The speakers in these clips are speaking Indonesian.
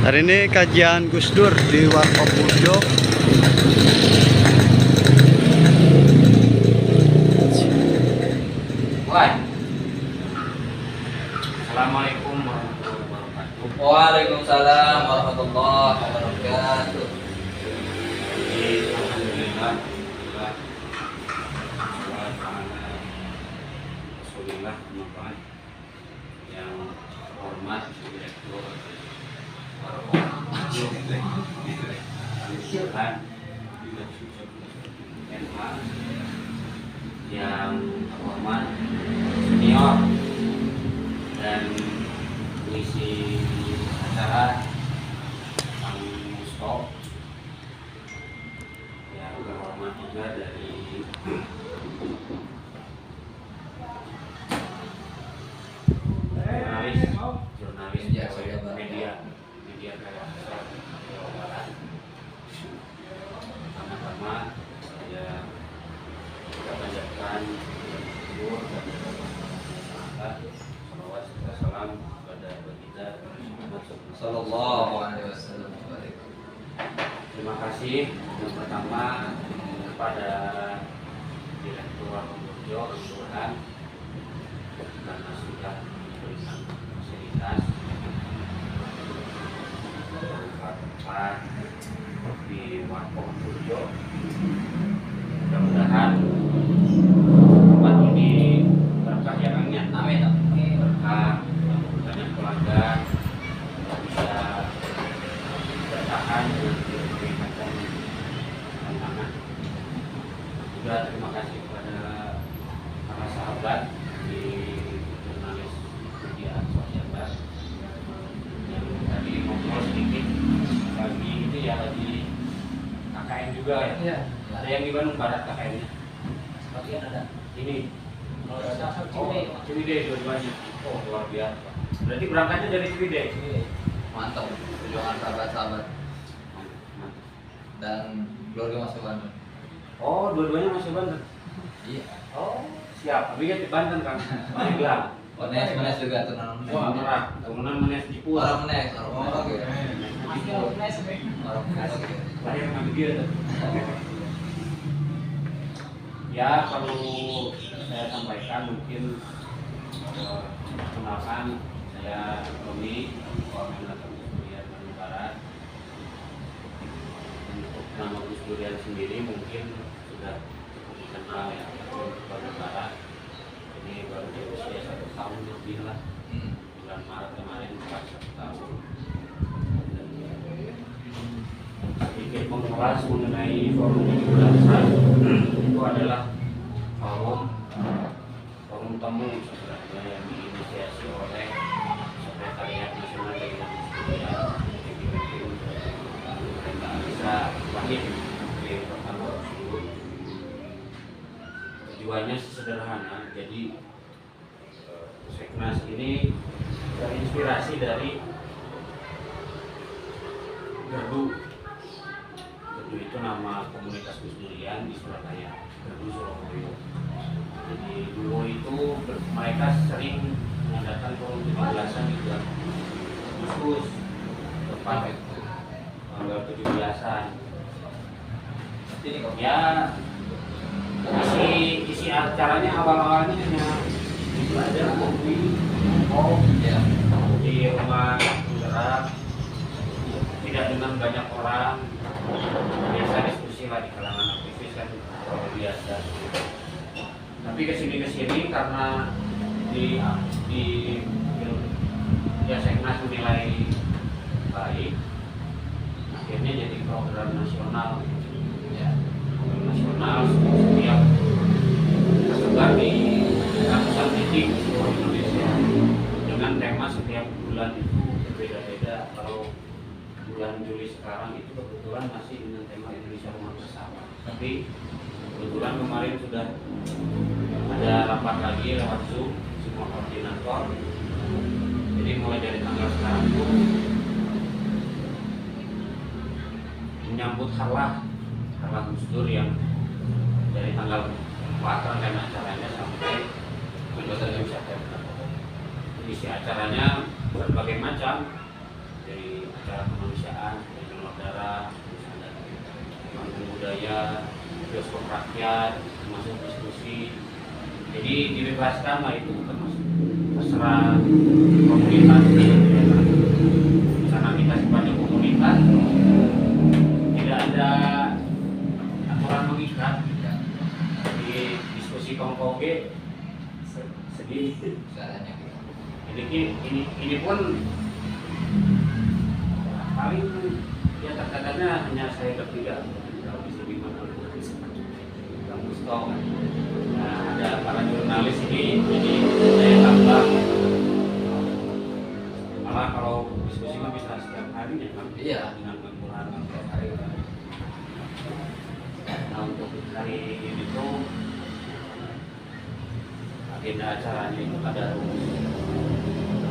Hari ini kajian Gus Dur di Warkop Burjo. Assalamualaikum warahmatullahi wabarakatuh. Waalaikumsalam warahmatullahi wabarakatuh. Alhamdulillah. Rasulullah Muhammad yang hormat Direktur Tuhan yang hormat senior dan mengisi acara Kang Musto yang terhormat juga dari jurnalis media Jawa Barat. Pertama-tama saya panjatkan syukur dan salawat serta salam kepada baginda Muhammad Sallallahu alaihi wasallam. Terima kasih yang pertama kepada Direktur Warkop Burjo Tuhan karena sudah memberikan fasilitas tempat di Warkop Burjo. Mudah-mudahan tempat ini berkah ya Kang ya. Amin. Berkah, banyak pelanggan bisa bertahan dengan berbagai macam tantangan. Juga terima kasih kepada para sahabat di jurnalis media sosial yang tadi ngobrol sedikit lagi itu ya, lagi KKN juga ya. Iya. Ada yang di Bandung Barat KKN-nya. Sebagian ada. Ini Ciwidey dua-duanya. Oh luar biasa. Berarti berangkatnya dari Ciwidey. Mantap. Perjuangan sahabat-sahabat dan keluarga masuk Bandung. Oh dua-duanya masih Banten. Iya. Oh siap. Tapi kan di Banten kan. Bilang. Menes juga turunan Menes. Wah merah. Turunan Menes Jipur. Orang Menes, orang oke. Orang Menes oke. Lahir ngambil dia tuh. Ya perlu saya sampaikan mungkin kenalkan saya Romi, Koordinator Gus Durian Bandung Barat. Untuk nama Gus Durian sendiri mungkin sudah cukup dikenal ya untuk Bandung Barat. Ini baru di usia 1 tahun lebih lah. Bulan Maret kemarin pas 1 tahun. Dan sedikit mengulas mengenai forum 17-an itu adalah forum temu sebenarnya yang diinisiasi oleh Sekretariat Nasional Jaringan Studia dipimpin Pak Alisa Wahid Menteri Pertama tersebut. Tujuannya sederhana, jadi Seknas ini terinspirasi dari Gerdu. Gerdu itu nama komunitas Gus Durian di Surabaya, Gerdu Surabaya. Jadi dulu itu mereka sering mengadakan forum 17-an di bulan Agustus, tepat tanggal 17-an. Ya, isi acaranya awal-awalnya hanya belajar kopi, di rumah gerak, tidak dengan banyak orang, biasa diskusi lah di kalangan aktivis kan biasa. Tapi kesini karena di Seknas menilai baik, akhirnya jadi program nasional. Ya, program nasional setiap tersebar di ratusan titik di seluruh Indonesia dengan tema setiap bulan itu berbeda-beda. Kalau bulan Juli sekarang itu kebetulan masih dengan tema Indonesia Rumah Bersama. Tapi kebetulan kemarin sudah ada rapat lagi lewat Zoom semua koordinator. Jadi mulai dari tanggal sekarang itu menyambut harlah Gus Dur yang dari tanggal 4 rangkaian acaranya sampai 17 September. Isi acaranya berbagai macam, dari acara kemanusiaan, donor darah, terus ada panggung budaya, bioskop rakyat, termasuk diskusi. Jadi dibebaskan lah, itu termasuk terserah komunitas ya. Karena kita sebagai komunitas tidak ada aturan mengikat ya. Di diskusi kongkoge sedih. Caranya gitu. Ini pun paling ya terkadangnya hanya saya bertiga kalau bisa gimana Bang Gusto kan. Nah, ada para jurnalis ini, jadi saya tambah malah kalau diskusi mah bisa setiap hari ya kan. Iya. Dengan penggunaan setiap hari kan. Nah, untuk hari ini tuh agenda acaranya itu ada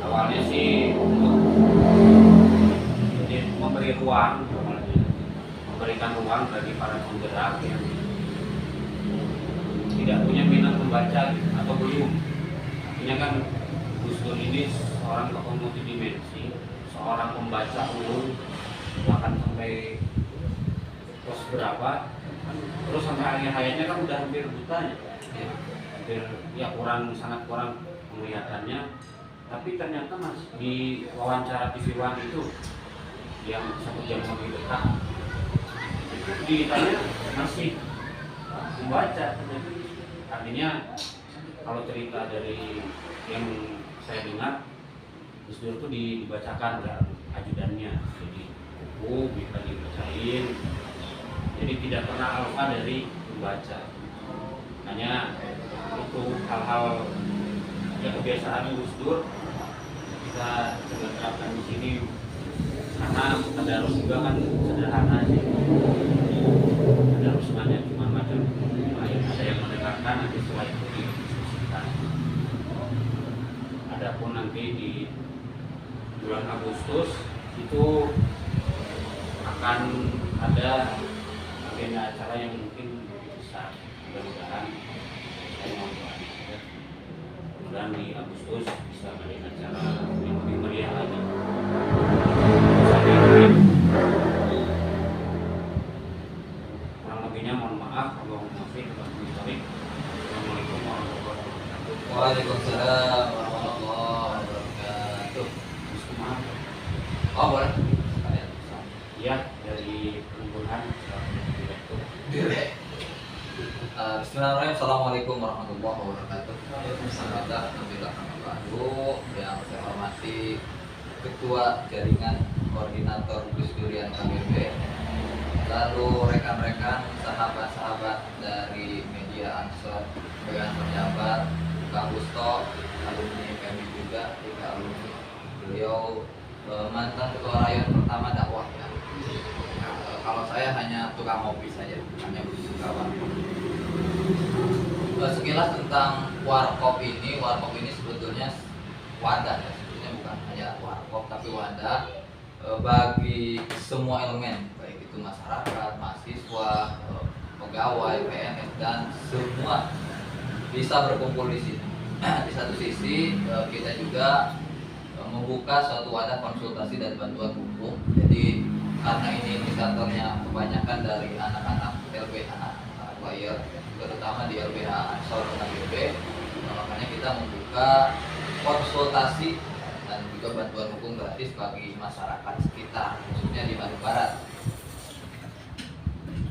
awalnya sih untuk jadi memberi ruang, memberikan ruang bagi para penggerak yang tidak punya minat membaca atau belum. Artinya kan Gus Dur ini seorang tokoh multidimensi, seorang pembaca ulung bahkan sampai pos berapa, terus sampai akhir hayatnya kan udah hampir buta ya. Hampir ya sangat kurang penglihatannya. Tapi ternyata mas di wawancara TV One itu yang 1 jam lebih dekat itu ditanya masih membaca. Artinya kalau cerita dari yang saya dengar, Gus Dur itu dibacakan oleh ajudannya, jadi buku bisa dibacain, jadi tidak pernah alfa dari membaca. Hanya itu hal-hal ya kebiasaan Gus Dur kita coba terapkan di sini, karena tadarus juga kan sederhana sih. Tadarus semuanya cuma macam ada yang mendengarkan, nanti setelah itu didiskusikan. Adapun nanti di bulan Agustus itu akan ada agenda acara yang mungkin besar, mudah-mudahan saya mau doain saja. Mudah-mudahan di Agustus bisa ada acara yang lebih meriah lagi. Kurang lebihnya mohon maaf, Allahumma maafin, Assalamualaikum warahmatullahi wabarakatuh. Waalaikumsalam warahmatullahi wabarakatuh. Bismillah. Oh boleh. Iya, dari perhimpunan direktur. Bismillahirrahmanirrahim. Assalamualaikum warahmatullahi wabarakatuh. Alhamdulillah yang saya hormati Ketua Jaringan Koordinator Gus Durian KBB, lalu rekan-rekan sahabat-sahabat dari media Ansor dengan pejabat Kang Gusto, alumni kami juga, tiga alumni beliau mantan ketua rayon pertama dakwah ya. Kalau saya hanya tukang ngopi saja, hanya begitu kawan. Sekilas tentang warkop ini sebetulnya wadah ya, sebetulnya bukan hanya warkop tapi wadah bagi semua elemen, baik itu masyarakat, mahasiswa, pegawai, PNS dan semua bisa berkumpul di sini. Di satu sisi kita juga membuka suatu wadah konsultasi dan bantuan hukum. Jadi karena ini inisiatornya kebanyakan dari anak-anak LBH lawyer, terutama di LBH Ansor KBB, makanya kita membuka konsultasi dan juga bantuan hukum gratis bagi masyarakat sekitar, khususnya di Bandung Barat.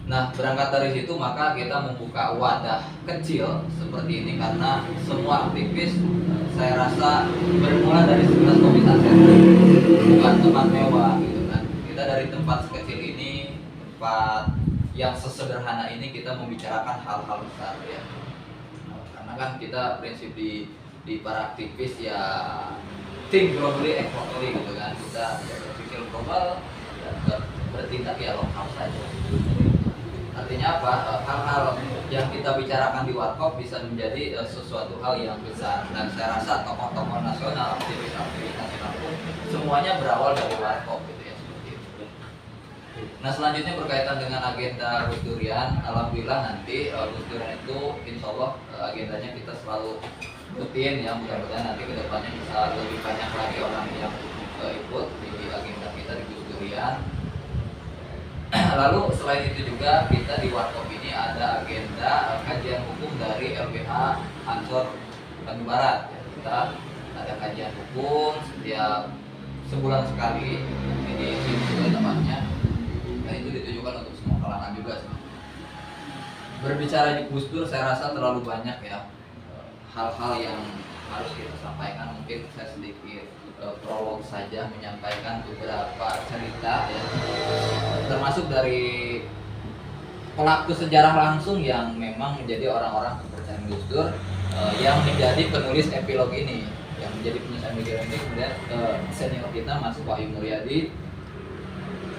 Nah, berangkat dari situ maka kita membuka wadah kecil seperti ini karena semua aktivis saya rasa bermula dari sekilas komunitas bukan tempat mewah gitu kan. Kita dari tempat sekecil ini, tempat yang sesederhana ini kita membicarakan hal-hal besar ya. Karena kan kita prinsip di para aktivis ya think globally, act locally gitu kan. Kita berpikir global dan bertindak ya lokal saja. Artinya apa? Hal-hal yang kita bicarakan di warkop bisa menjadi sesuatu hal yang besar. Dan saya rasa tokoh-tokoh nasional, aktivis-aktivis nasional pun semuanya berawal dari warkop gitu ya, seperti itu. Nah, selanjutnya berkaitan dengan agenda Gus Durian, alhamdulillah nanti Gus Durian itu insya Allah agendanya kita selalu rutin ya, mudah-mudahan nanti kedepannya bisa lebih banyak lagi orang yang ikut di agenda kita di Gus Durian. demikian. Lalu selain itu juga kita di Warkop ini ada agenda kajian hukum dari LBH Ansor Bandung Barat. Kita ada kajian hukum setiap sebulan sekali, ini sini juga tempatnya. Dan itu ditujukan untuk semua kalangan juga sih. Berbicara di Gus Dur, saya rasa terlalu banyak ya hal-hal yang harus kita sampaikan. Mungkin saya sedikit prolog saja menyampaikan beberapa cerita ya, termasuk dari pelaku sejarah langsung yang memang menjadi orang-orang kepercayaan Gus Dur, yang menjadi penulis epilog ini, yang menjadi penulis epilog ini. Kemudian senior kita Mas Wahyu Muryadi,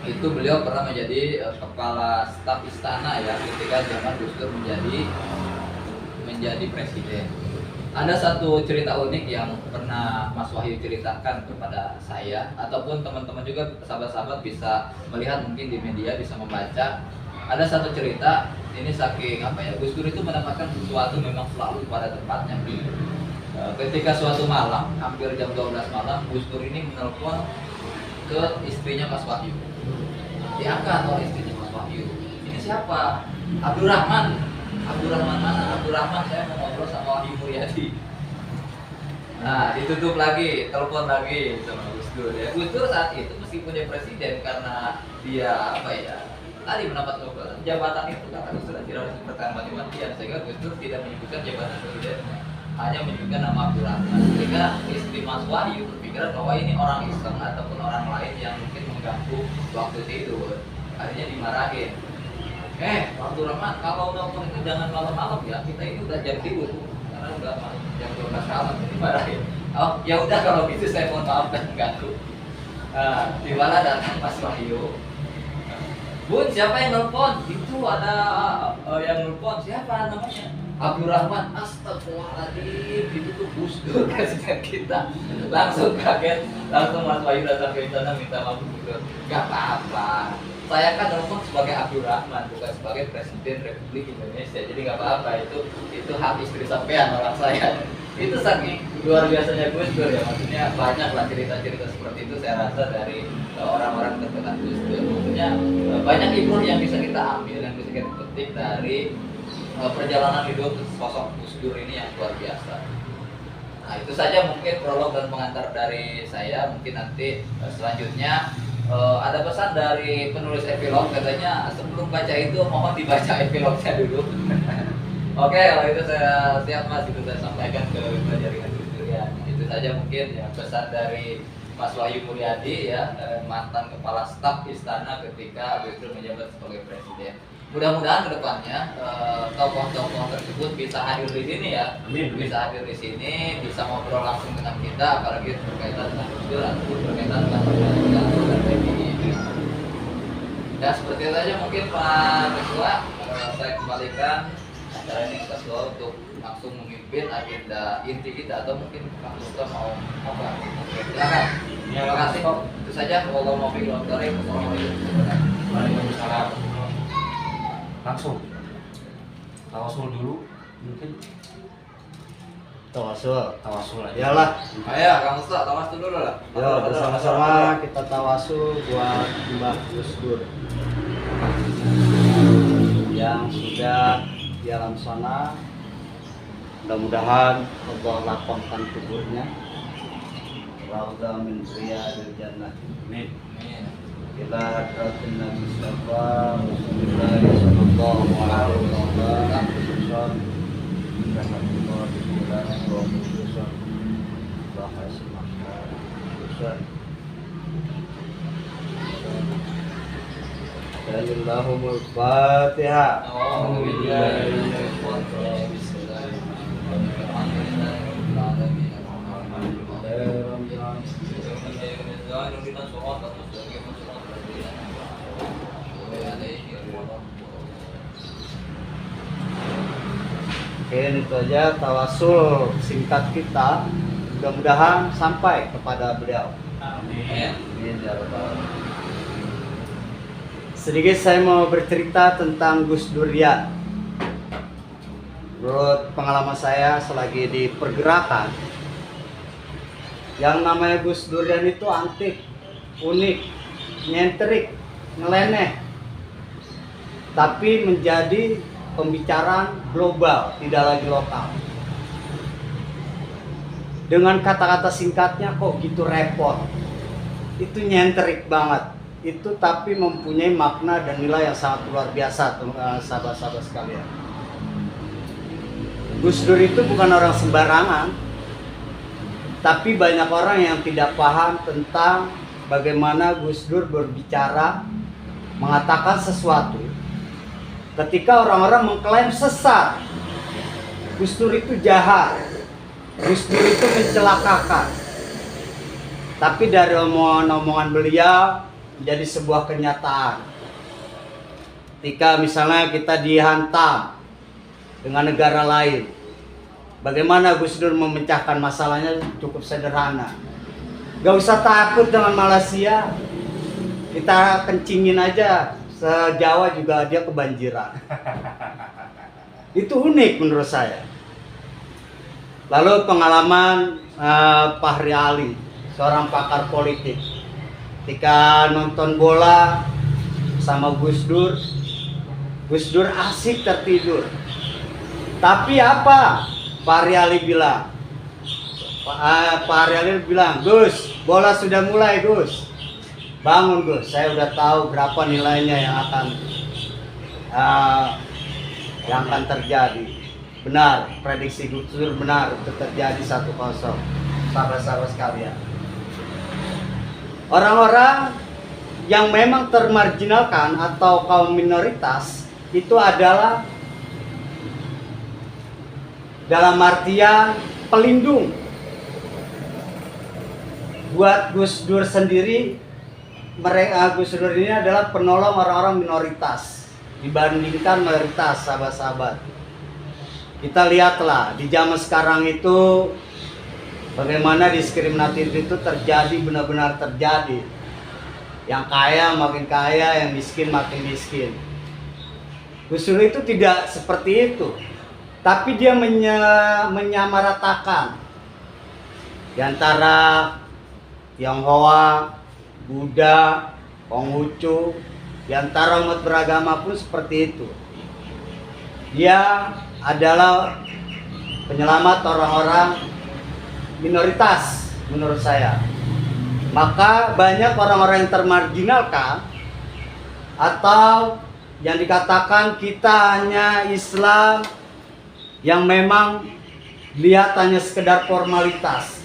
itu beliau pernah menjadi kepala staf istana ya ketika zaman Gus Dur menjadi presiden. Ada satu cerita unik yang pernah Mas Wahyu ceritakan kepada saya, ataupun teman-teman juga, sahabat-sahabat bisa melihat mungkin di media, bisa membaca. Ada satu cerita, ini saking apa ya, Gus Dur itu mendapatkan sesuatu memang selalu pada tempatnya. Ketika suatu malam, hampir jam 12 malam, Gus Dur ini menelpon ke istrinya Mas Wahyu. Diangkat oleh istrinya Mas Wahyu. Ini siapa? Abdurrahman. Abdurrahman mana? Abdurrahman, saya mau ngobrol sama Wahyu Muryadi. Nah, ditutup lagi, telepon lagi sama Gus Dur ya. Gus Dur saat itu meskipun dia presiden, karena dia apa ya, tadi mendapat jabatan itu karena Gus Dur tidak disebutkan mati-matian, sehingga Gus Dur tidak menyebutkan jabatan presiden, hanya menyebutkan nama Abdurrahman. Sehingga istri Mas Wahyu berpikiran bahwa ini orang iseng ataupun orang lain yang mungkin mengganggu waktu tidur. Akhirnya dimarahin. Abdurrahman, kalau nongkrong itu jangan malam-malam ya, kita ini udah jam tidur karena udah jam 12 malam, jadi marahin. Oh ya udah, kalau gitu saya mohon maaf dan mengganggu. Tibalah datang Mas Wahyu. Bun, siapa yang nelpon? Itu ada yang nelpon, siapa namanya? Abdurrahman. Astagfirullahaladzim, itu tuh Gus Dur, presiden kita. Langsung kaget, langsung Mas Wahyu datang ke istana minta maaf Gus Dur. Gak apa-apa, saya kan nelpon sebagai Abdurrahman, bukan sebagai Presiden Republik Indonesia. Jadi nggak apa-apa, itu hak istri sampean, orang saya. Itu saking luar biasanya Gus Dur ya, maksudnya banyak lah cerita-cerita seperti itu saya rasa dari orang-orang terdekat Gus Dur. Maksudnya banyak ibrah yang bisa kita ambil, yang bisa kita petik dari perjalanan hidup sosok Gus Dur ini yang luar biasa. Nah, itu saja mungkin prolog dan pengantar dari saya. Mungkin nanti selanjutnya ada pesan dari penulis epilog, katanya sebelum baca itu mohon dibaca epilognya dulu. Oke, kalau itu saya siap Mas, itu saya sampaikan ke jaringan Gus Dur ya. Itu saja mungkin ya pesan dari Mas Wahyu Muryadi ya, mantan kepala staf istana ketika Gus Dur menjabat sebagai presiden. Mudah-mudahan kedepannya tokoh-tokoh tersebut bisa hadir di sini ya. Amin. Bisa hadir di sini, bisa ngobrol langsung dengan kita, apalagi berkaitan dengan Gus Dur ataupun berkaitan dengan PBI. Ya seperti itu saja mungkin Pak Ketua, saya kembalikan acara ini ke Ketua untuk langsung memimpin agenda inti kita, atau mungkin Pak Ketua mau apa? Silakan. Terima kasih. Itu saja. Wassalamualaikum warahmatullahi wabarakatuh. Waalaikumsalam. Langsung tawasul dulu mungkin. Tawasul. Tawasul aja. Iyalah. Ayo, Kang Ustaz, tawasul dulu lah. Yo, bersama-sama kita tawasul buat Mbah Gus Dur yang sudah di alam sana. Mudah-mudahan Allah lapangkan kuburnya. Raudha min riyadil jannah. Amin. Ila hadratin Nabi sallallahu sallallahu alaihi wasallam. Rahmatullahi wa barakatuh. Allahumul Fatihah. Oke, itu aja tawasul singkat kita. Mudah-mudahan sampai kepada beliau. Amin. Amin ya rabbal alamin. Sedikit saya mau bercerita tentang Gus Durian. Menurut pengalaman saya selagi di pergerakan, yang namanya Gus Durian itu antik, unik, nyentrik, nyeleneh, tapi menjadi pembicaraan global, tidak lagi lokal. Dengan kata-kata singkatnya kok gitu repot. Itu nyentrik banget. Itu tapi mempunyai makna dan nilai yang sangat luar biasa, sahabat-sahabat sekalian. Gus Dur itu bukan orang sembarangan, tapi banyak orang yang tidak paham tentang bagaimana Gus Dur berbicara, mengatakan sesuatu. Ketika orang-orang mengklaim sesat, Gus Dur itu jahat, Gus Dur itu mencelakakan. Tapi dari omongan-omongan beliau menjadi sebuah kenyataan. Ketika misalnya kita dihantam dengan negara lain, bagaimana Gus Dur memecahkan masalahnya cukup sederhana. Gak usah takut dengan Malaysia, kita kencingin aja, se-Jawa juga dia kebanjiran. Itu unik menurut saya. Lalu pengalaman Fahri Ali, seorang pakar politik, ketika nonton bola sama Gus Dur asik tertidur. Tapi apa Fahri Ali bilang? Fahri Ali bilang, Gus, bola sudah mulai Gus, bangun Gus, saya udah tahu berapa nilainya yang akan terjadi. Benar, prediksi Gus Dur benar, itu terjadi 1-0. Sahabat-sahabat sekalian, orang-orang yang memang termarginalkan atau kaum minoritas itu adalah dalam artian pelindung. Buat Gus Dur sendiri, Gus Dur ini adalah penolong orang-orang minoritas dibandingkan mayoritas, sahabat-sahabat. Kita lihatlah di zaman sekarang itu bagaimana diskriminatif itu terjadi, benar-benar terjadi. Yang kaya makin kaya, yang miskin makin miskin. Gus Dur itu tidak seperti itu, tapi dia menyamaratakan di antara Tionghoa, Buddha, Konghucu, di antara umat beragama pun seperti itu. Dia adalah penyelamat orang-orang minoritas menurut saya. Maka banyak orang-orang yang termarginalkan atau yang dikatakan kita hanya Islam yang memang lihat hanya sekedar formalitas.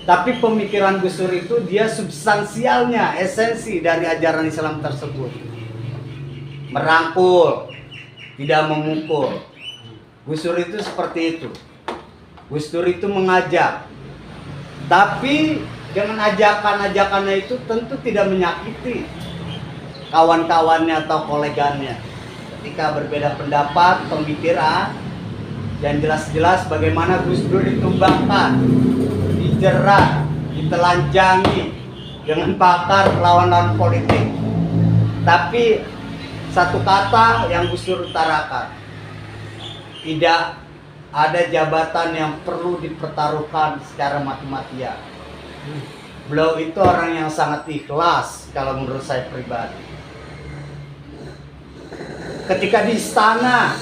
Tapi pemikiran Gus Dur itu dia substansialnya, esensi dari ajaran Islam tersebut. Merangkul, tidak memukul. Gus Dur itu seperti itu. Gus Dur itu mengajak. Tapi dengan ajakan-ajakannya itu tentu tidak menyakiti kawan-kawannya atau kolegannya. Ketika berbeda pendapat, pemikiran, dan jelas-jelas bagaimana Gus Dur ditumbangkan, dijerat, ditelanjangi dengan pakar lawan-lawan politik. Tapi satu kata yang Gus Dur utarakan, tidak ada jabatan yang perlu dipertaruhkan secara mati-matian. Beliau itu orang yang sangat ikhlas kalau menurut saya pribadi. Ketika di istana,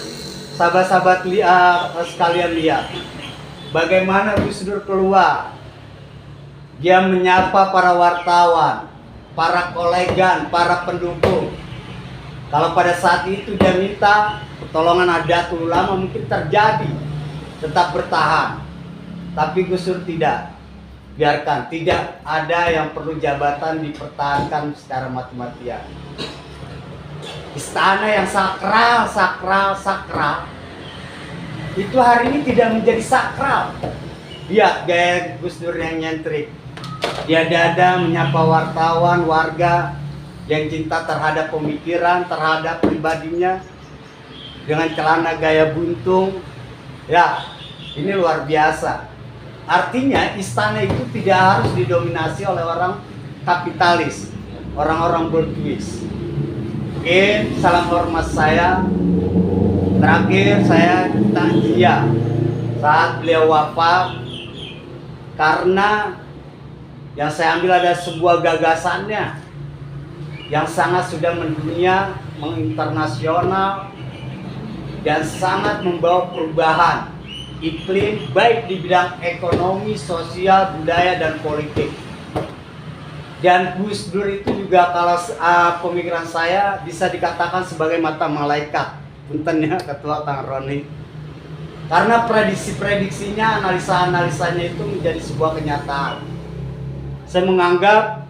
sahabat-sahabat sekalian lihat bagaimana Gus Dur keluar. Dia menyapa para wartawan, para kolegan, para pendukung. Kalau pada saat itu dia minta pertolongan Nahdlatul Ulama mungkin terjadi, tetap bertahan. Tapi Gus Dur tidak. Biarkan, tidak ada yang perlu jabatan dipertahankan secara mati-matian. Istana yang sakral itu hari ini tidak menjadi sakral. Lihat gaya Gus Dur yang nyentrik. Dia dada menyapa wartawan, warga yang cinta terhadap pemikiran, terhadap pribadinya, dengan celana gaya buntung. Ya, ini luar biasa. Artinya istana itu tidak harus didominasi oleh orang kapitalis, orang-orang berduit. Oke, salam hormat saya. Terakhir saya takziah saat beliau wafat, karena yang saya ambil ada sebuah gagasannya yang sangat sudah mendunia, menginternasional, dan sangat membawa perubahan iklim baik di bidang ekonomi, sosial, budaya, dan politik. Dan Gus Dur itu juga kalau pemikiran saya bisa dikatakan sebagai mata malaikat. Punten ya Ketua Kang Roni. Karena prediksi-prediksinya, analisa-analisanya itu menjadi sebuah kenyataan. Saya menganggap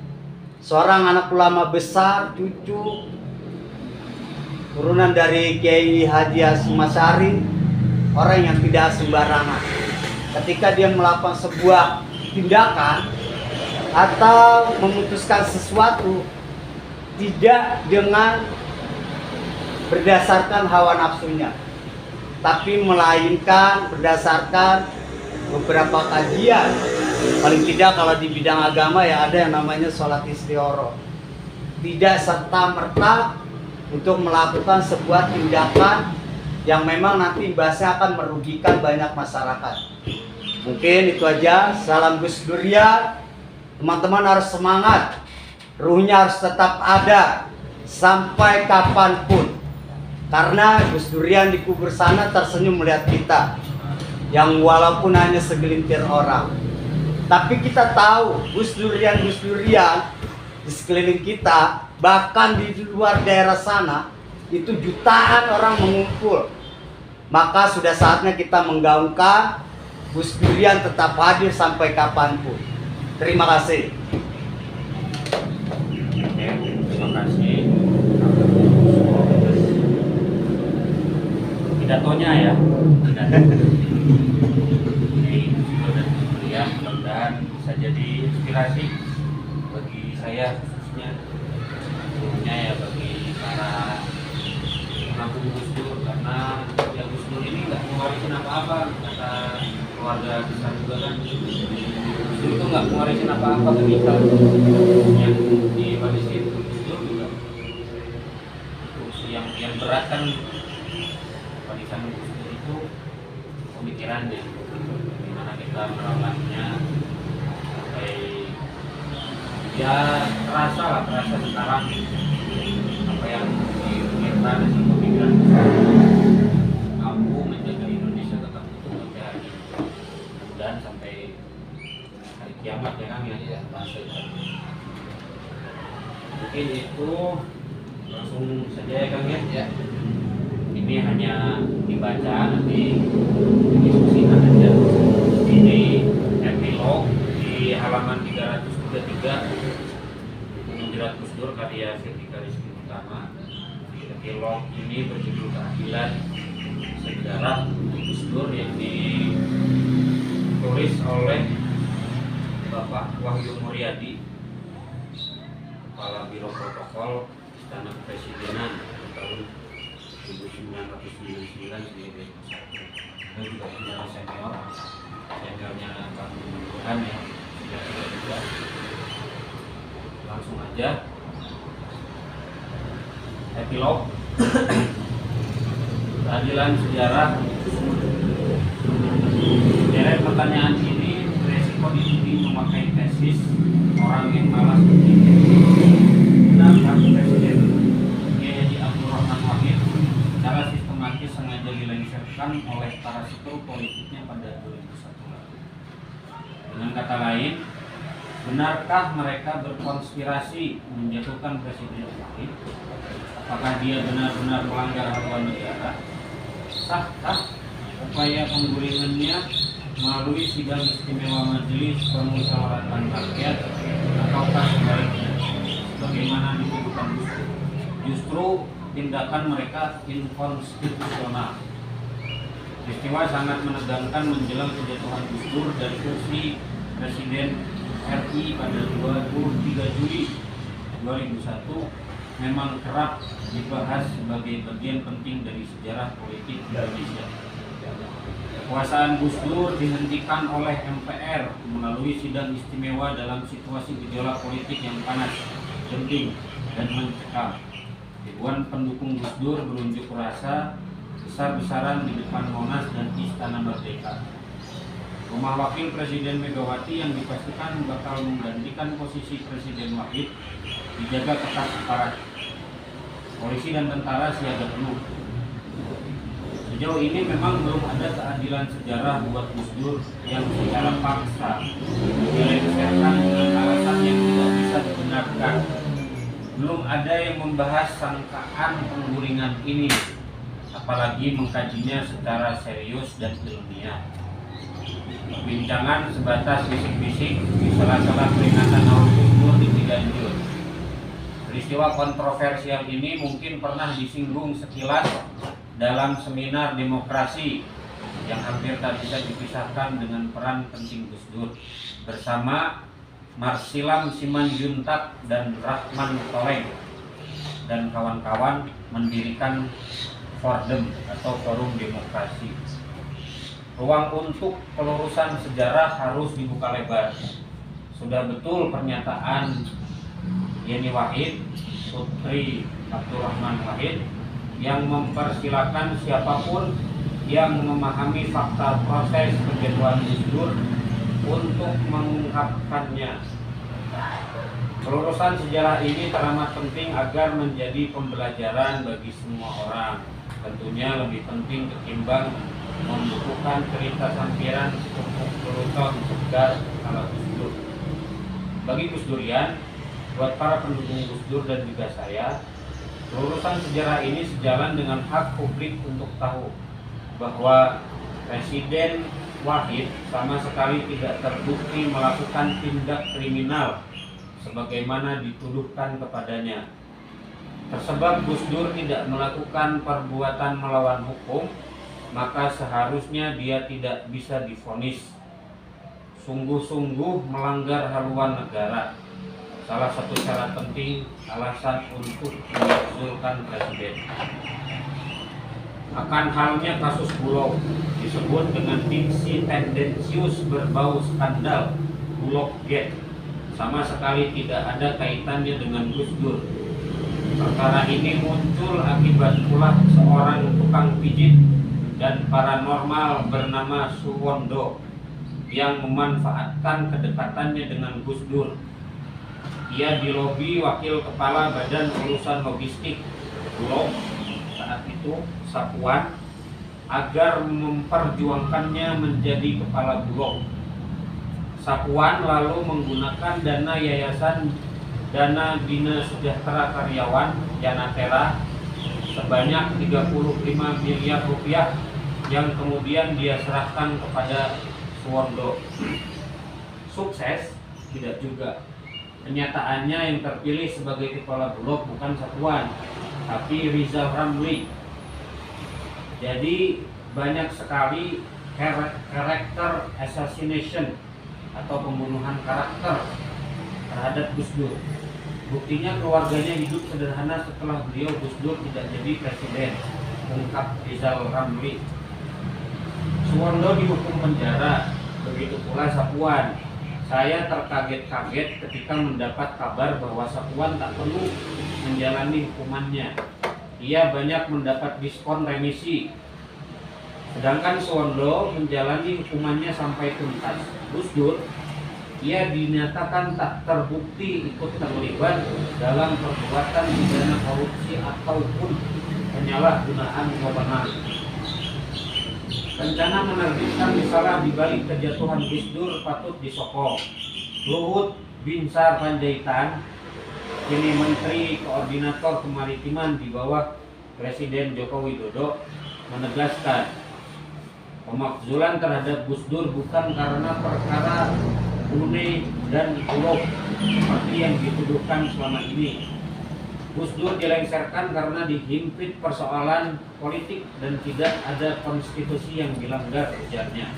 seorang anak ulama besar, cucu turunan dari Kiai Haji Hasyim Asy'ari, orang yang tidak sembarangan. Ketika dia melakukan sebuah tindakan atau memutuskan sesuatu tidak dengan berdasarkan hawa nafsunya, tapi melainkan berdasarkan beberapa kajian. Paling tidak kalau di bidang agama ya ada yang namanya sholat istioroh. Tidak serta-merta untuk melakukan sebuah tindakan yang memang nanti imbasnya akan merugikan banyak masyarakat. Mungkin itu aja. Salam Gus Durian. Teman-teman harus semangat. Ruhnya harus tetap ada sampai kapanpun. Karena Gus Durian di kubur sana tersenyum melihat kita, yang walaupun hanya segelintir orang. Tapi kita tahu Gus Durian di sekeliling kita, bahkan di luar daerah sana, itu jutaan orang mengumpul. Maka sudah saatnya kita menggaungkan Gus Durian tetap hadir sampai kapanpun. Terima kasih. Oke, terima kasih pidatonya ya. Ya, mudah-mudahan bisa jadi inspirasi bagi saya khususnya, tentunya ya bagi para penampung Gus Dur, karena ya Gus Dur ini nggak mewarisin apa-apa, kata keluarga besar juga kan. Gus Dur itu nggak mewarisin apa-apa ke kita, yang diwarisin Gus Dur juga yang berat kan warisan Gus Dur itu pemikirannya, gimana kita merawatnya sampai ya terasa sekarang apa yang kita dari pemikiran mampu menjaga Indonesia tetap utuh sampai hari ini. Dan sampai hari kiamat ya Kang ya. Iya, pasti. Mungkin itu langsung saja ya Kang ya. Ya. Ini hanya dibaca, nanti didiskusikan aja. Ini epilog di halaman 333 Menjerat Gus Dur karya Setika Rizky Utama. Epilog ini berjudul Keadilan Sejarah Gus Dur yang ditulis oleh Bapak Wahyu Muryadi, Kepala Biro Protokol Istana Kepresidenan tahun 1999 sebagai satu. Dan juga punya seniornya Kang Tuhan ya, sudah juga. Langsung aja epilog. Keadilan sejarah. Deret pertanyaan ini beresiko dituding memakai tesis orang yang malas berpikir. Benarkah Presiden Kiai Abdul Rahman Wahid secara sistematis sengaja dilengsarkan oleh para struktur politiknya pada 2001 lalu? Dengan kata lain, benarkah mereka berkonspirasi menjatuhkan Presiden Wahid? Apakah dia benar-benar melanggar haluan negara? Sahkah upaya penggulingannya melalui sidang istimewa Majelis Permusyawaratan Rakyat, ataukah sebaliknya? Bagaimana dituduhkan Gus Dur? Justru tindakan mereka inkonstitusional. Peristiwa sangat menegangkan menjelang kejatuhan Gus Dur dari kursi Presiden RI pada 23 Juli 2001 memang kerap dibahas sebagai bagian penting dari sejarah politik Indonesia. Kekuasaan Gus Dur dihentikan oleh MPR melalui sidang istimewa dalam situasi gejolak politik yang panas, genting, dan mencekam. Ribuan pendukung Gus Dur berunjuk rasa besar-besaran di depan Monas dan Istana Merdeka. Rumah Wakil Presiden Megawati yang dipastikan bakal menggantikan posisi Presiden Wahid dijaga ketat aparat. Polisi dan tentara siaga penuh. Sejauh ini memang belum ada keadilan sejarah buat Gus Dur yang secara paksa dilengsarkan dengan alasan yang tidak bisa dibenarkan. Belum ada yang membahas sangkaan penggulingan ini, apalagi mengkajinya secara serius dan ilmiah. Perbincangan sebatas bisik-bisik di sela-sela peringatan Maulid Gus Dur di Ciganjur. Peristiwa kontroversial ini mungkin pernah disinggung sekilas dalam seminar demokrasi yang hampir tak bisa dipisahkan dengan peran penting Gus Dur bersama Marsilam Simanjuntak dan Rahman Toreng dan kawan-kawan mendirikan Fordem atau Forum Demokrasi. Ruang untuk pelurusan sejarah harus dibuka lebar. Sudah betul pernyataan Yeni Wahid, Putri Abdurrahman Wahid, yang mempersilahkan siapapun yang memahami fakta proses penjatuhan Gus Dur untuk mengungkapkannya. Pelurusan sejarah ini teramat penting agar menjadi pembelajaran bagi semua orang. Tentunya lebih penting ketimbang membukukan cerita sampiran untuk pelurusan segar ala Gus Dur. Bagi Gus Durian, buat para pendukung Gus Dur dan juga saya, pelurusan sejarah ini sejalan dengan hak publik untuk tahu bahwa Presiden Wahid sama sekali tidak terbukti melakukan tindak kriminal sebagaimana dituduhkan kepadanya. Tersebab Gus Dur tidak melakukan perbuatan melawan hukum, maka seharusnya dia tidak bisa divonis sungguh-sungguh melanggar haluan negara. Salah satu syarat penting alasan untuk mengusulkan presiden. Akan halnya kasus Bulog disebut dengan diksi tendensius berbau skandal Bulog Gate, sama sekali tidak ada kaitannya dengan Gus Dur. Perkara ini muncul akibat ulah seorang tukang pijit dan paranormal bernama Suwondo yang memanfaatkan kedekatannya dengan Gus Dur. Ia dilobi wakil kepala Badan Urusan Logistik Bulog saat itu, Sapuan, agar memperjuangkannya menjadi kepala Bulog. Sapuan lalu menggunakan dana yayasan Dana Bina Sejahtera Karyawan Janatera sebanyak 35 miliar rupiah yang kemudian dia serahkan kepada Suwondo. Sukses? Tidak juga. Kenyataannya yang terpilih sebagai kepala Bulog bukan Sapuan, tapi Rizal Ramli. Jadi banyak sekali character assassination atau pembunuhan karakter terhadap Gus Dur. Buktinya keluarganya hidup sederhana setelah beliau Gus Dur tidak jadi presiden, ungkap Rizal Ramli. Suwondo dihukum penjara, begitu pula Sapuan. Saya terkaget-kaget ketika mendapat kabar bahwa Sapuan tak perlu menjalani hukumannya. Ia banyak mendapat diskon remisi. Sedangkan Suwondo menjalani hukumannya sampai tuntas. Gus Dur, ia dinyatakan tak terbukti ikut terlibat dalam perbuatan pidana korupsi ataupun penyalahgunaan wewenang. Rencana menerbitkan risalah di balik kejatuhan Gus Dur patut disokong. Luhut Binsar Panjaitan, kini Menteri Koordinator Kemaritiman di bawah Presiden Joko Widodo, menegaskan pemakzulan terhadap Gus Dur bukan karena perkara Brunei dan Bulog seperti yang dituduhkan selama ini. Gus Dur dilengsarkan karena dihimpit persoalan politik dan tidak ada konstitusi yang dilanggar, ujarnya.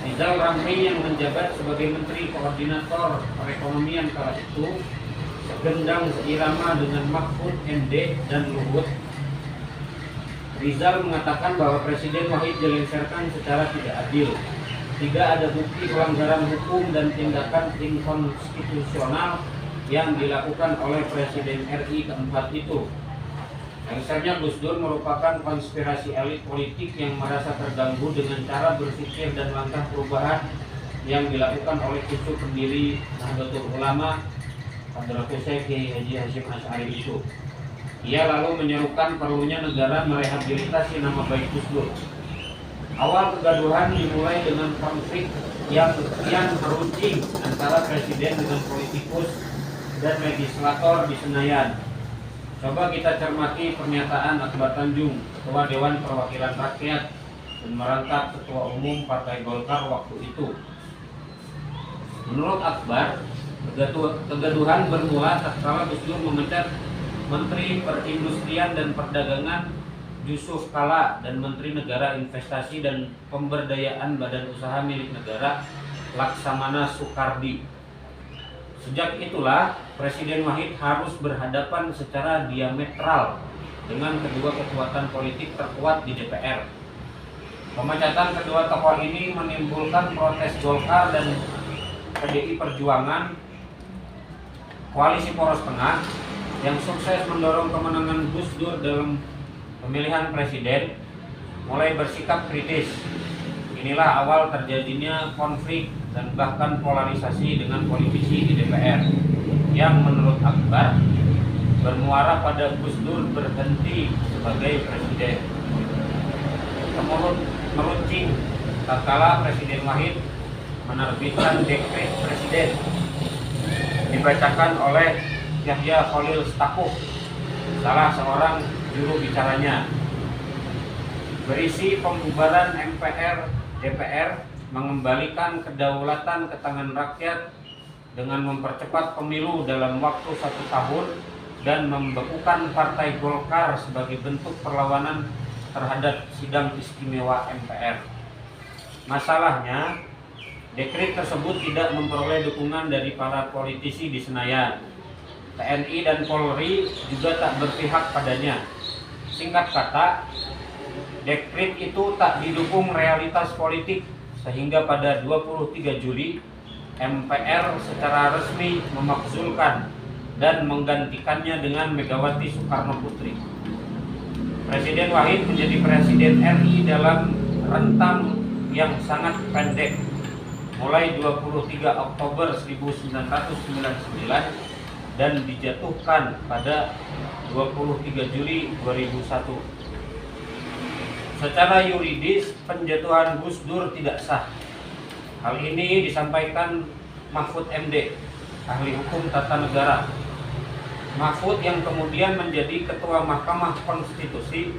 Rizal Ramli yang menjabat sebagai Menteri Koordinator Perekonomian kala itu segendang seirama dengan Mahfud MD dan Luhut. Rizal mengatakan bahwa Presiden Wahid dilengsarkan secara tidak adil. Tidak ada bukti pelanggaran hukum dan tindakan inkonstitusional yang dilakukan oleh Presiden RI keempat itu. Lengsernya Gus Dur merupakan konspirasi elit politik yang merasa terganggu dengan cara berpikir dan langkah perubahan yang dilakukan oleh cucu pendiri Nahdlatul Ulama Hadratus Syekh Kiai Haji Hasyim Asy'ari itu. Ia lalu menyerukan perlunya negara merehabilitasi nama baik Gus Dur. Awal kegaduhan dimulai dengan konflik yang kian meruncing antara presiden dengan politikus dan legislator di Senayan. Coba kita cermati pernyataan Akbar Tanjung, Ketua Dewan Perwakilan Rakyat dan merangkap Ketua Umum Partai Golkar waktu itu. Menurut Akbar, kegaduhan bermula tatkala Gus Dur memecat Menteri Perindustrian dan Perdagangan Yusuf Kala dan Menteri Negara Investasi dan Pemberdayaan Badan Usaha Milik Negara Laksamana Soekardi. Sejak itulah Presiden Wahid harus berhadapan secara diametral dengan kedua kekuatan politik terkuat di DPR. Pemecatan kedua tokoh ini menimbulkan protes Golkar dan PDI Perjuangan. Koalisi Poros Tengah yang sukses mendorong kemenangan Gus Dur dalam pemilihan presiden mulai bersikap kritis. Inilah awal terjadinya konflik dan bahkan polarisasi dengan politisi di DPR yang menurut Akbar bermuara pada Gus Dur berhenti sebagai presiden. Kemudian meruncing tatkala Presiden Wahid menerbitkan dekret presiden dibacakan oleh Yahya Khalil Stakuf, salah seorang juru bicaranya, berisi pembubaran MPR DPR, mengembalikan kedaulatan ke tangan rakyat dengan mempercepat pemilu dalam waktu 1 tahun dan membekukan Partai Golkar sebagai bentuk perlawanan terhadap sidang istimewa MPR. Masalahnya, dekret tersebut tidak memperoleh dukungan dari para politisi di Senayan. TNI dan Polri juga tak berpihak padanya. Singkat kata, dekret itu tak didukung realitas politik sehingga pada 23 Juli MPR secara resmi memakzulkan dan menggantikannya dengan Megawati Soekarno Putri. Presiden Wahid menjadi Presiden RI dalam rentang yang sangat pendek, mulai 23 Oktober 1999 dan dijatuhkan pada 23 Juli 2001. Secara yuridis, penjatuhan Gus Dur tidak sah. Hal ini disampaikan Mahfud MD, ahli hukum tata negara. Mahfud yang kemudian menjadi Ketua Mahkamah Konstitusi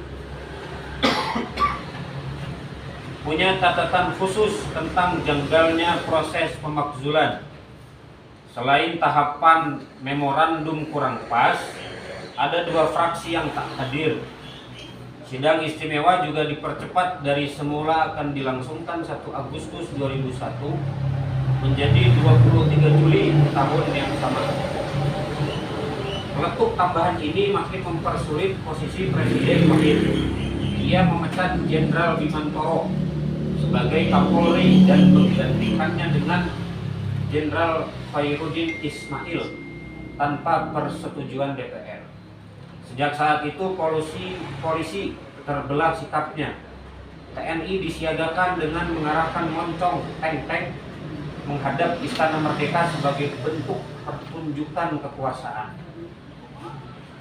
punya catatan khusus tentang janggalnya proses pemakzulan. Selain tahapan memorandum kurang pas, ada 2 fraksi yang tak hadir. Sidang istimewa juga dipercepat dari semula akan dilangsungkan 1 Agustus 2001 menjadi 23 Juli tahun yang sama. Peletuk tambahan ini makin mempersulit posisi Presiden Wahid. Ia memecat Jenderal Bimantoro sebagai Kapolri dan menggantikannya dengan Jenderal Khairuddin Ismail tanpa persetujuan DPR. Sejak saat itu polisi terbelah sikapnya. TNI disiagakan dengan mengarahkan moncong tank-tank menghadap Istana Merdeka sebagai bentuk pertunjukan kekuasaan.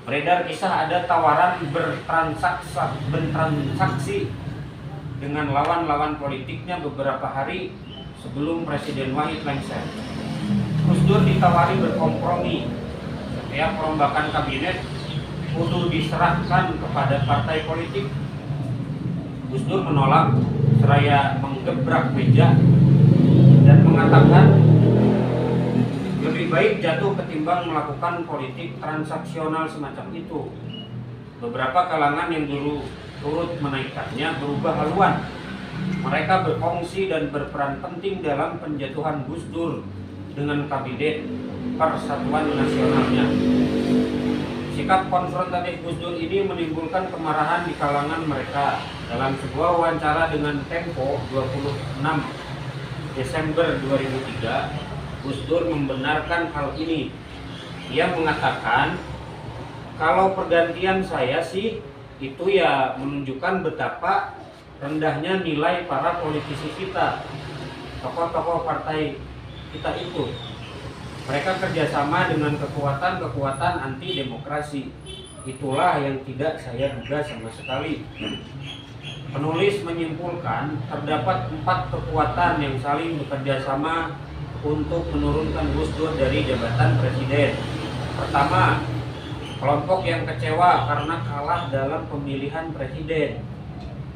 Beredar kisah ada tawaran bertransaksi dengan lawan-lawan politiknya beberapa hari sebelum Presiden Wahid lengser. Gus Dur ditawari berkompromi. Setiap perombakan kabinet kudu diserahkan kepada partai politik. Gus Dur menolak seraya menggebrak meja dan mengatakan lebih baik jatuh ketimbang melakukan politik transaksional semacam itu. Beberapa kalangan yang dulu turut menaikkannya berubah haluan. Mereka berfungsi dan berperan penting dalam penjatuhan Gus Dur dengan Kabinet Persatuan Nasionalnya. Sikap konfrontatif Gus Dur ini menimbulkan kemarahan di kalangan mereka. Dalam sebuah wawancara dengan Tempo 26 Desember 2003, Gus Dur membenarkan hal ini. Ia mengatakan, kalau pergantian saya sih itu ya menunjukkan betapa rendahnya nilai para politisi kita, tokoh-tokoh partai kita itu. Mereka kerjasama dengan kekuatan-kekuatan anti demokrasi. Itulah yang tidak saya duga sama sekali. Penulis menyimpulkan terdapat 4 kekuatan yang saling bekerja sama untuk menurunkan Gus Dur dari jabatan presiden. Pertama, kelompok yang kecewa karena kalah dalam pemilihan presiden.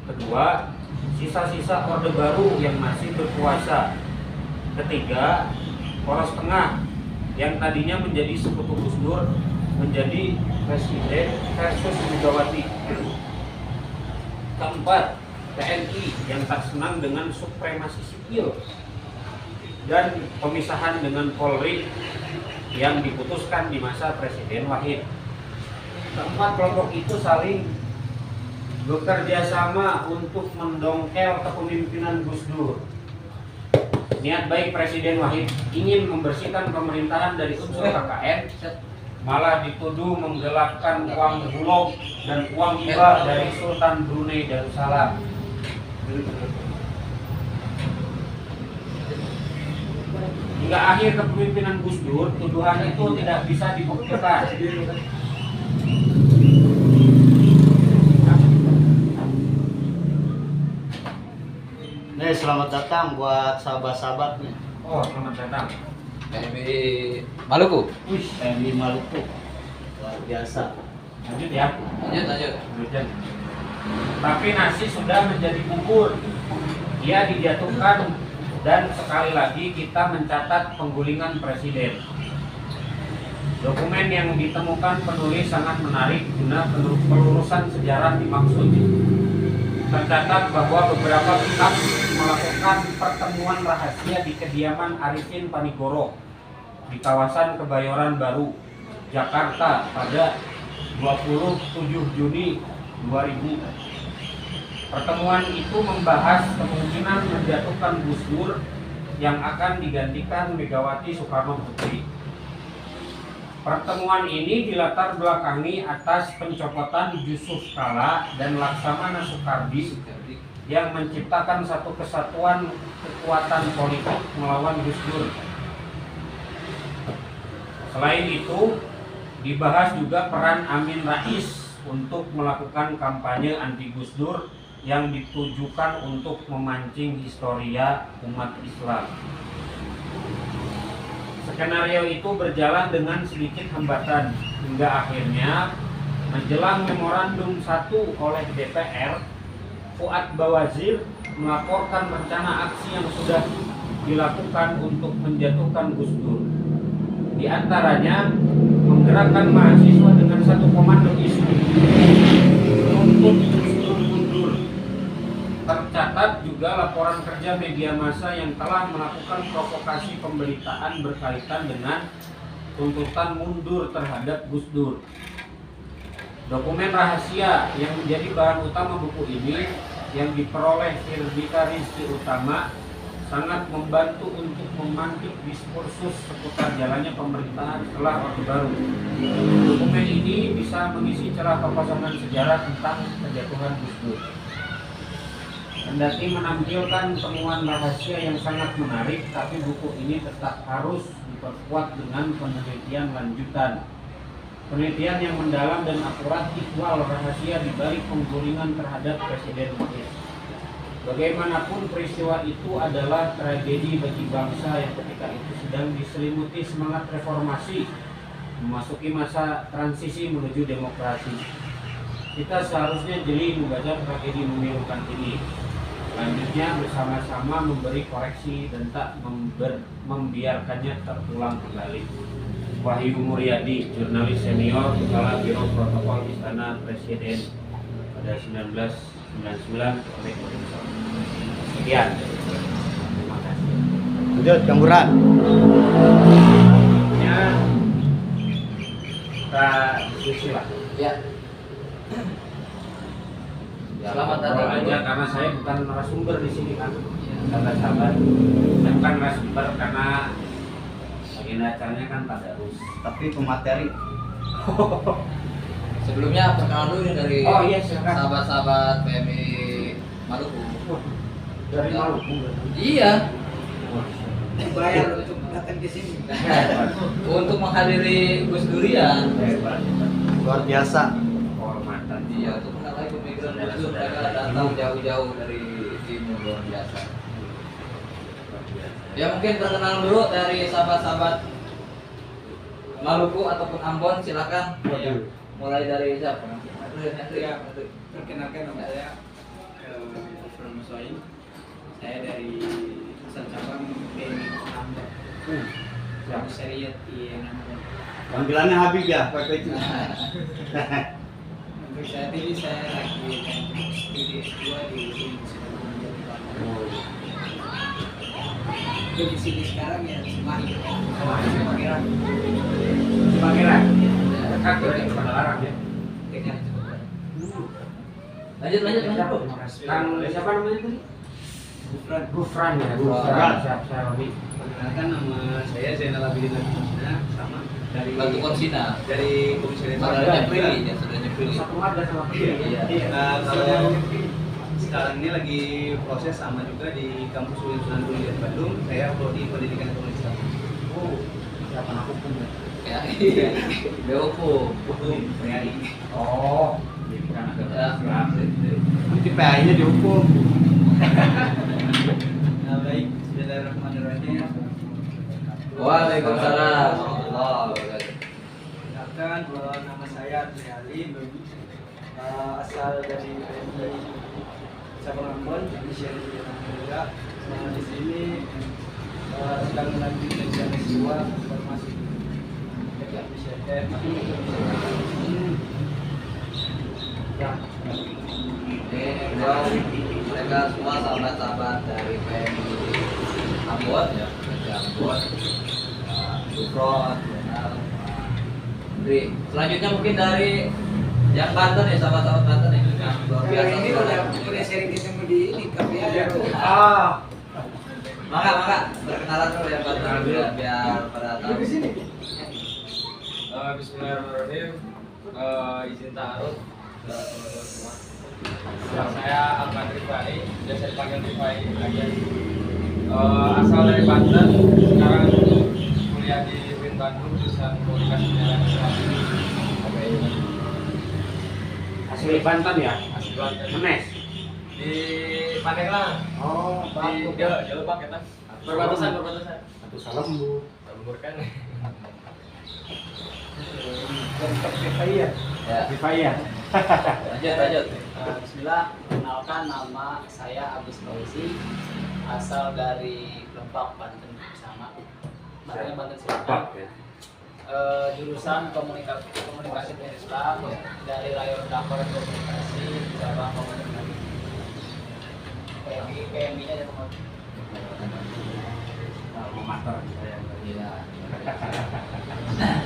Kedua, sisa-sisa Orde Baru yang masih berkuasa. Ketiga, poros tengah yang tadinya menjadi sekutu Gus Dur menjadi presiden versus Megawati. Keempat, TNI yang tak senang dengan supremasi sipil dan pemisahan dengan Polri yang diputuskan di masa Presiden Wahid. Keempat kelompok itu saling bekerja sama untuk mendongkel kepemimpinan Gus Dur. Niat baik Presiden Wahid ingin membersihkan pemerintahan dari unsur KKN, malah dituduh menggelapkan uang bulog dan uang hibah dari Sultan Brunei Darussalam. Hingga akhir kepemimpinan Gus Dur, tuduhan itu tidak bisa dibuktikan. Nih, selamat datang buat sahabat-sahabat nih. Oh, selamat datang. PMI Maluku. Wih, TNI Maluku. Luar biasa. Lanjut ya. Lanjut. Lanjut. Tapi nasi sudah menjadi bubur. Ia dijatuhkan dan sekali lagi kita mencatat penggulingan presiden. Dokumen yang ditemukan penulis sangat menarik guna pelurusan sejarah dimaksud. Tercatat bahwa beberapa pihak melakukan pertemuan rahasia di kediaman Arifin Panigoro di kawasan Kebayoran Baru, Jakarta pada 27 Juni 2000. Pertemuan itu membahas kemungkinan menjatuhkan Gus Dur yang akan digantikan Megawati Soekarno Putri. Pertemuan ini dilatar belakangi atas pencopotan Yusuf Kala dan Laksamana Soekardi yang menciptakan satu kesatuan kekuatan politik melawan Gus Dur. Selain itu, dibahas juga peran Amin Rais untuk melakukan kampanye anti Gus Dur yang ditujukan untuk memancing histeria umat Islam. Skenario itu berjalan dengan sedikit hambatan hingga akhirnya menjelang memorandum 1 oleh DPR, Fuad Bawazir melaporkan rencana aksi yang sudah dilakukan untuk menjatuhkan Gus Dur. Di antaranya menggerakkan mahasiswa dengan satu komando isu untuk Gus Dur mundur. Tercatat juga laporan kerja media massa yang telah melakukan provokasi pemberitaan berkaitan dengan tuntutan mundur terhadap Gus Dur. Dokumen rahasia yang menjadi bahan utama buku ini yang diperoleh Firdika Rizky Utama sangat membantu untuk memantik diskursus seputar jalannya pemerintahan setelah Orde Baru. Dokumen ini bisa mengisi celah kekosongan sejarah tentang kejatuhan Gus Dur. Kendati menampilkan temuan rahasia yang sangat menarik, tapi buku ini tetap harus diperkuat dengan penelitian lanjutan. Penelitian yang mendalam dan akurat ikhwal rahasia di balik penggulingan terhadap Presiden Wahid. Bagaimanapun peristiwa itu adalah tragedi bagi bangsa yang ketika itu sedang diselimuti semangat reformasi, memasuki masa transisi menuju demokrasi. Kita seharusnya jeli membaca tragedi memilukan ini. Selanjutnya bersama-sama memberi koreksi dan tak membiarkannya terulang kembali. Wahyu Muryadi, jurnalis senior, Kepala Biro Protokol Istana Presiden pada 1999 oleh Komisi. Sekian. Terima kasih. Lanjut, Kang Burhan. Ya, kita diskusi lah. Ya. Selamat datang aja karena saya bukan narasumber di sini kan, sahabat-sahabat. Saya bukan narasumber karena agenda acaranya kan tadarus. Tapi pemateri. Sebelumnya perkenalan dulu nih dari Oh iya, silakan. sahabat-sahabat PMI Maluku. Dari Maluku. Iya. Wah, Bayar cuma. datang ke sini. Untuk menghadiri Gus Durian. Luar biasa. Kehormatan. Iya, untuk mengenai pemikiran Gus Dur mereka datang jauh-jauh dari timur, luar biasa. Ya mungkin perkenalan dulu dari sahabat-sahabat Maluku ataupun Ambon, silakan. Iya. Mulai dari siapa? Ya, perkenalkan nama saya Gufron Musoim. Saya dari Pusat Cabang PMI Ambon. Komisariat di Ambon. Panggilannya Habib ya, Pak Peci. Untuk saat ini saya lagi lanjut studi S2 di Universitas Domisili sekarang ya Semahi. Pangeran. Pangeran. Dekat ya, kepada Larang ya. Dengan Lanjut. Kang siapa namanya tadi? Gufron. Gufran ya. Gufran. Siap saya Robi. Perkenalkan nama saya Zainal Abidin Abidina, sama dari Batu Konsina. Komisariat Saudaranya Prilly, ya saudaranya Prilly. Satu marga sama Iya. Kalau sekarang ini lagi proses sama juga di kampus UIN Sunan Gunung Bandung. Saya prodi pendidikan ekonomi Islam. Oh, siapa aku pun ya. Ya, iya. Deopo. PAI. Oh, pendidikan agama Islam. Nanti PAI-nya dihukum. Nah, baik, bismillahirrahmanirrahim. Waalaikumsalam warahmatullahi wabarakatuh. Perkenalkan, nama saya Tri Ali, asal dari PMI Cabang Ambon, Indonesia di juga. Di sini sedang melanjutkan S2 informasi Beliau mereka semua sahabat-sahabat dari PMI Ambon ya, PMI Ambon, Gufron, Zainal, Andri. Selanjutnya mungkin dari yang Banten ya, sahabat-sahabat Banten ya, yang luar biasa. ini udah sering ketemu di ini KPI. Maka perkenalan dulu yang Banten biar pada tahu. Bismillahirrahmanirrahim. Izin ta'aruf ke teman-teman semua. Saya Ahmad Rifai, biasa dipanggil Rifai aja. Asal dari Banten, sekarang kuliah di UIN Bandung jurusan Komunikasi dan Informasi. Asli Banten ya? Asli Banten. Menes. Di Pandeglang. Oh, Di Jalur Pak kita. Perbatasan. Satu salam Bu. Lembur kan. Ya. Ya, Rifaya. lanjut. Bismillah, kenalkan nama saya Agus Fauzi, asal dari Lebak, Banten sama. Makanya Banten Selatan. ya. Jurusan komunikasi dan Islam dari Rayon Dakor Komunikasi cabang komunikasi. PMI-nya ada Motor saya. Iya.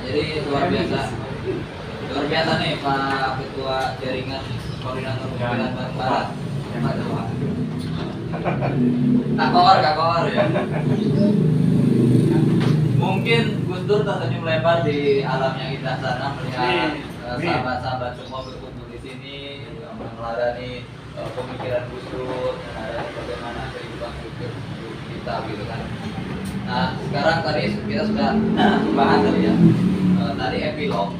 Jadi luar biasa nih Pak Ketua Jaringan Koordinator Pemilihan Barat. Kakor ya. Mungkin Gus Dur tersenyum lebar di alam yang indah sana melihat sahabat-sahabat semua berkumpul di sini meneladani pemikiran Gus Dur, meneladani bagaimana kehidupan hidup kita gitu kan. Nah sekarang tadi kita sudah bahas tadi ya, tadi epilog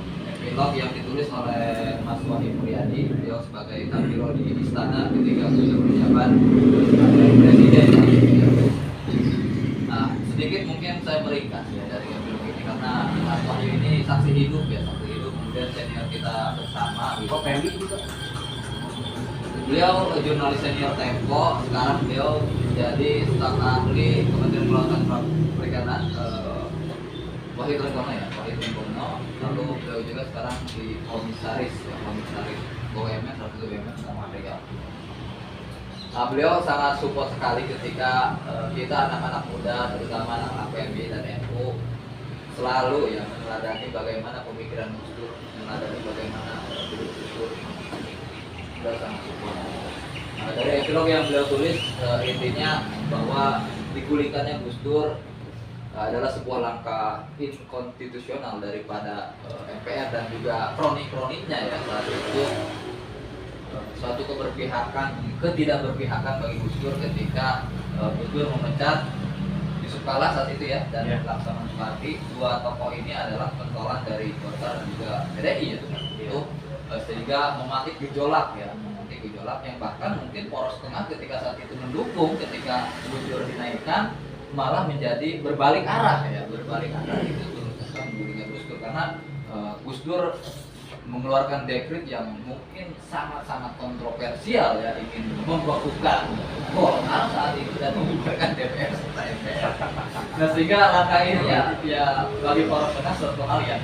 yang ditulis oleh Mas Wahid Muryadi, beliau sebagai kabiro di istana ketika beliau menjabat sebagai presiden. Nah sedikit mungkin saya meringkas ya dari epilog ini karena Mas Wahyu ini saksi hidup kemudian senior kita bersama. Kok PMI juga? Beliau jurnalis senior Tempo, sekarang beliau menjadi staf ahli Kementerian Kelautan dan Perikanan Wahid Renggono, lalu beliau juga sekarang di komisaris BUMN, salah satu BUMN sama Regal. Nah, beliau sangat support sekali ketika kita anak-anak muda, terutama anak-anak PMI dan NU selalu ya meneladani bagaimana pemikiran Gus Dur, meneladani bagaimana hidup Gus Dur. Beliau sangat support. Nah, dari epilog yang beliau tulis intinya bahwa digulingkannya Gus Dur adalah sebuah langkah inkonstitusional daripada MPR dan juga kroni-kroninya ya saat itu suatu ketidakberpihakan bagi Gus Dur ketika Gus Dur memecat Yusuf Kala saat itu ya, dan Iya. Laksamana Soekardi. Dua tokoh ini adalah pentolan dari Golkar dan juga PDI ya. Itu sehingga mematik gejolak ya, mematik gejolak yang bahkan mungkin Poros Tengah ketika saat itu mendukung ketika Gus Dur dinaikkan malah menjadi berbalik arah ya, berbalik arah itu terus menggulingnya Gus Dur karena Gus Dur mengeluarkan dekret yang mungkin sangat-sangat kontroversial ya, ingin membekukan Golkar saat itu dan membubarkan DPR serta MPR. Nah sehingga langkah ini ya bagi Poros Tengah suatu hal yang